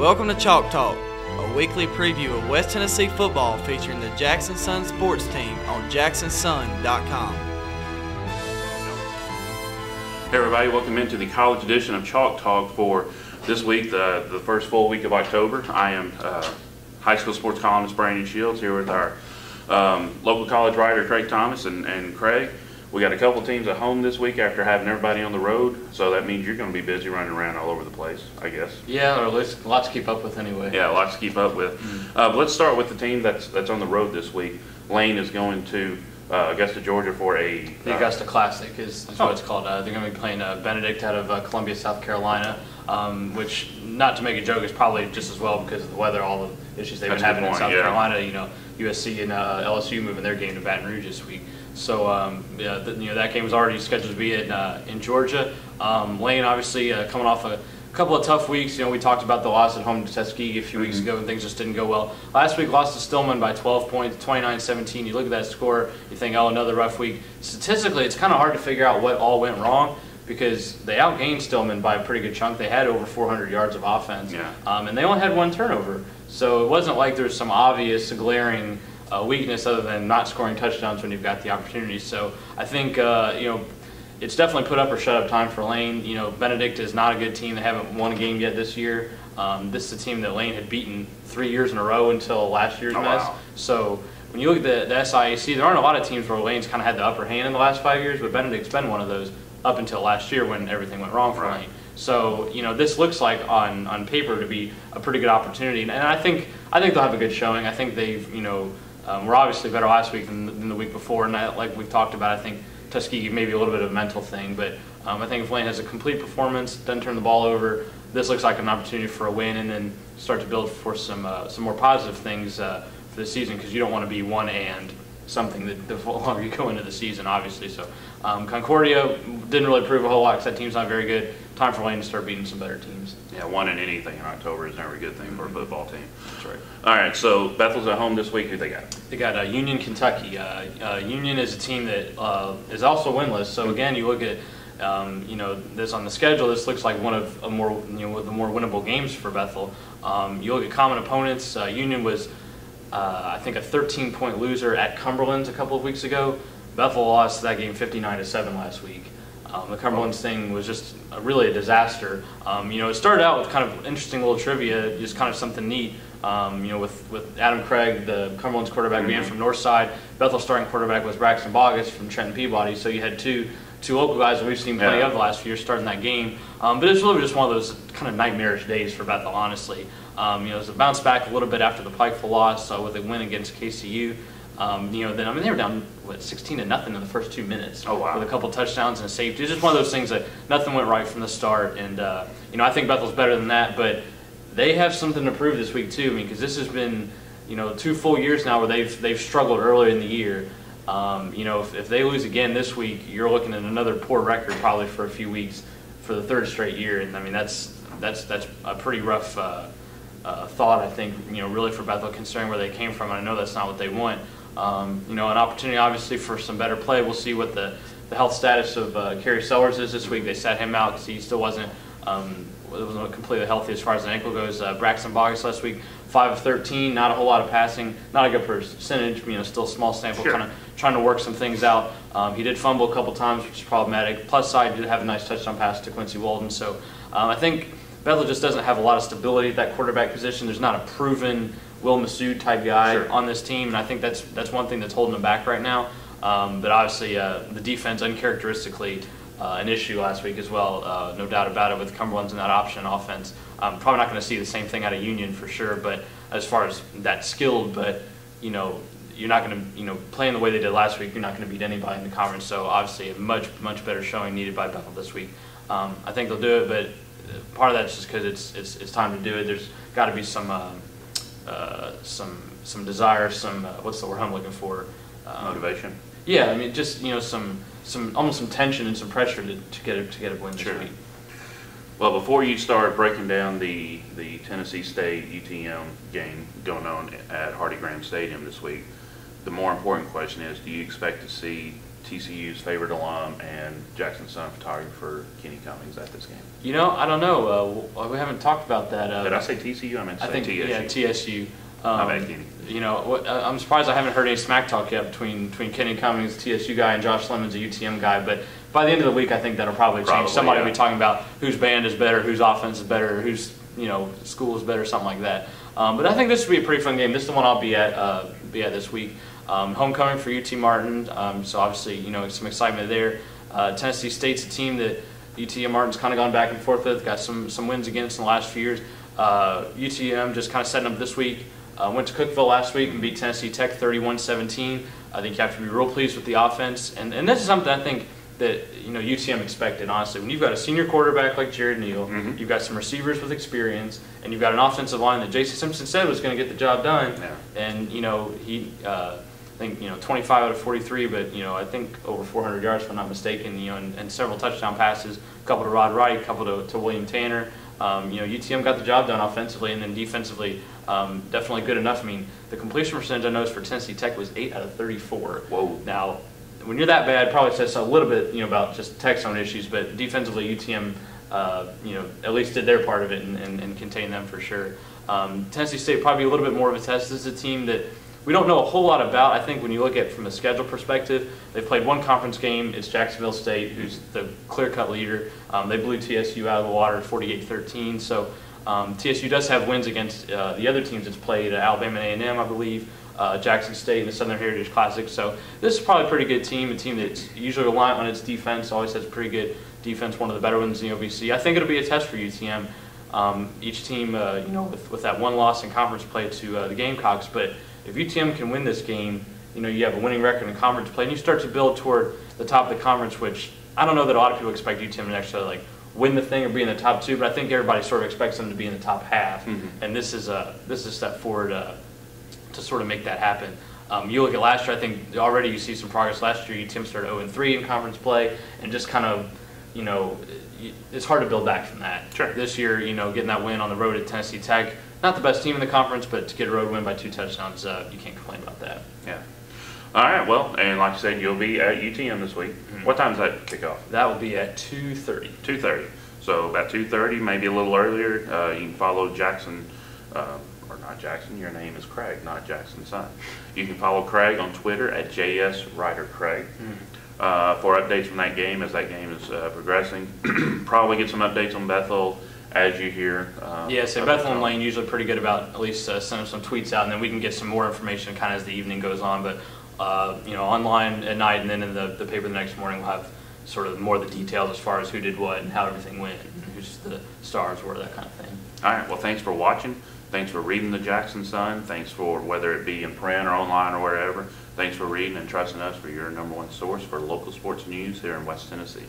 Welcome to Chalk Talk, a weekly preview of West Tennessee football featuring the JSUN sports team on JacksonSun.com. Hey everybody, welcome into the college edition of Chalk Talk for this week, the first full week of October. I am high school sports columnist Brandon Shields here with our local college writer Craig Thomas and Craig. We got a couple teams at home this week after having everybody on the road, so that means you're going to be busy running around all over the place, I guess. Yeah, or lots to keep up with anyway. Yeah, lots to keep up with. But let's start with the team that's on the road this week. Lane is going to Augusta, Georgia for the Augusta Classic is what it's called. They're going to be playing Benedict out of Columbia, South Carolina, which, not to make a joke, is probably just as well because of the weather, all the issues they've been having in South Carolina. You know, USC and LSU moving their game to Baton Rouge this week. So that game was already scheduled to be in Georgia. Lane obviously coming off a couple of tough weeks. You know, we talked about the loss at home to Tuskegee a few weeks ago and things just didn't go well. Last week lost to Stillman by 12 points, 29-17. You look at that score, you think, oh, another rough week. Statistically, it's kind of hard to figure out what all went wrong because they outgained Stillman by a pretty good chunk. They had over 400 yards of offense, and they only had one turnover. So it wasn't like there was some obvious glaring weakness other than not scoring touchdowns when you've got the opportunity. So I think it's definitely put up or shut up time for Lane. You know, Benedict is not a good team. They haven't won a game yet this year. This is a team that Lane had beaten 3 years in a row until last year's mess. Wow. So when you look at the SIAC, there aren't a lot of teams where Lane's kind of had the upper hand in the last 5 years, but Benedict's been one of those up until last year when everything went wrong for Lane. So, you know, this looks like on paper to be a pretty good opportunity, and I think they'll have a good showing. I think they've, we're obviously better last week than the week before, and like we've talked about, I think Tuskegee maybe a little bit of a mental thing, but I think if Lane has a complete performance, doesn't turn the ball over, this looks like an opportunity for a win, and then start to build for some more positive things for the season, because you don't want to be one and something the longer you go into the season, obviously. So Concordia didn't really prove a whole lot because that team's not very good. Time for Lane to start beating some better teams. Yeah, one in anything in October is never a good thing for a football team. That's right. All right, so Bethel's at home this week. Who they got? They got Union, Kentucky. Union is a team that is also winless. So again, you look at this on the schedule. This looks like one of the more winnable games for Bethel. You look at common opponents. Union was I think a 13-point loser at Cumberland's a couple of weeks ago. Bethel lost that game 59-7 last week. The Cumberland's thing was just really a disaster. It started out with kind of interesting little trivia, just kind of something neat. With Adam Craig, the Cumberland's quarterback, being from Northside. Bethel's starting quarterback was Braxton Bogus from Trenton Peabody. So you had two local guys that we've seen plenty of the last few years starting that game. But it's really just one of those kind of nightmarish days for Bethel, honestly. It was a bounce back a little bit after the Pikeville loss with a win against KCU. They were down 16-0 in the first 2 minutes. Oh, wow. With a couple touchdowns and a safety. It's just one of those things that nothing went right from the start. And I think Bethel's better than that, but they have something to prove this week too. I mean, because this has been 2 full years now where they've struggled earlier in the year. If they lose again this week, you're looking at another poor record probably for a few weeks for the 3rd straight year. And I mean that's a pretty rough thought, I think, really for Bethel, considering where they came from. And I know that's not what they want. An opportunity obviously for some better play. We'll see what the health status of Kerry Sellers is this week. They sat him out because he still wasn't completely healthy as far as the ankle goes. Braxton Bogus last week, 5 of 13, not a whole lot of passing, not a good percentage, still a small sample, kind of trying to work some things out. He did fumble a couple times, which is problematic. Plus side, did have a nice touchdown pass to Quincy Walden. So I think Bethel just doesn't have a lot of stability at that quarterback position. There's not a proven Will Massoud type guy on this team, and I think that's one thing that's holding them back right now. But obviously the defense uncharacteristically an issue last week as well, no doubt about it, with Cumberland's in that option offense. Probably not going to see the same thing out of Union for sure, but as far as that skilled, but you're not going to playing the way they did last week, you're not going to beat anybody in the conference. So obviously a much better showing needed by Bethel this week. I think they'll do it, but part of that's just because it's time to do it. There's got to be some desire, what's the word I'm looking for? Motivation. Yeah, I mean, just almost some tension and some pressure to get a win this week. Well, before you start breaking down the Tennessee State UTM game going on at Hardy Graham Stadium this week, the more important question is: do you expect to see TCU's favorite alum and Jackson Sun photographer Kenny Cummings at this game? You know, I don't know. We haven't talked about that. Did I say TCU? I meant to say TSU. Yeah, TSU. My bad, Kenny. You know, I'm surprised I haven't heard any smack talk yet between Kenny Cummings, TSU guy, and Josh Lemons, a UTM guy. But by the end of the week, I think that'll probably change. Somebody will be talking about whose band is better, whose offense is better, whose school is better, something like that. But I think this will be a pretty fun game. This is the one I'll be at this week. Homecoming for UT Martin, so obviously some excitement there. Tennessee State's a team that UT Martin's kind of gone back and forth with. Got some wins against in the last few years. UTM just kind of setting up this week. Went to Cookeville last week and beat Tennessee Tech 31-17. I think you have to be real pleased with the offense, and this is something I think that UTM expected. Honestly, when you've got a senior quarterback like Jared Neal, you've got some receivers with experience, and you've got an offensive line that J.C. Simpson said was going to get the job done. Yeah. And he, I think 25 out of 43, but I think over 400 yards if I'm not mistaken. And several touchdown passes, a couple to Rod Wright, a couple to William Tanner. UTM got the job done offensively, and then defensively, definitely good enough. I mean, the completion percentage I noticed for Tennessee Tech was 8 out of 34. Whoa! Now, when you're that bad, probably says a little bit, about just Tech's own issues, but defensively, UTM, at least did their part of it and contained them for sure. Tennessee State probably a little bit more of a test. This is a team that we don't know a whole lot about. I think when you look at it from a schedule perspective, they've played one conference game. It's Jacksonville State, who's the clear-cut leader. They blew TSU out of the water 48-13. So TSU does have wins against the other teams it's played, Alabama A&M, I believe, Jackson State in the Southern Heritage Classic. So this is probably a pretty good team, a team that's usually reliant on its defense, always has pretty good defense, one of the better ones in the OVC. I think it'll be a test for UTM. Each team, with that one loss in conference play to the Gamecocks, but if UTM can win this game, you have a winning record in conference play, and you start to build toward the top of the conference, which I don't know that a lot of people expect UTM to actually win the thing or be in the top two, but I think everybody sort of expects them to be in the top half, and this is a step forward to sort of make that happen. You look at last year, I think already you see some progress. Last year, UTM started 0-3 in conference play, and just kind of, it's hard to build back from that. Sure. This year, getting that win on the road at Tennessee Tech, not the best team in the conference, but to get a road win by 2 touchdowns, you can't complain about that. Yeah. All right, well, and like you said, you'll be at UTM this week. What time does that kick off? That will be at 2:30. 2:30. So about 2:30, maybe a little earlier, you can follow Jackson, or not Jackson, your name is Craig, not Jackson Sun. You can follow Craig on Twitter at JSRiderCraig for updates from that game as that game is progressing. Probably get some updates on Bethel as you hear. So Bethel and Lane usually pretty good about at least sending some tweets out, and then we can get some more information kind of as the evening goes on. But online at night, and then in the paper the next morning, we'll have sort of more of the details as far as who did what and how everything went, and who's the stars were, that kind of thing. All right. Well, thanks for watching. Thanks for reading the Jackson Sun. Thanks for, whether it be in print or online or wherever, thanks for reading and trusting us for your #1 source for local sports news here in West Tennessee.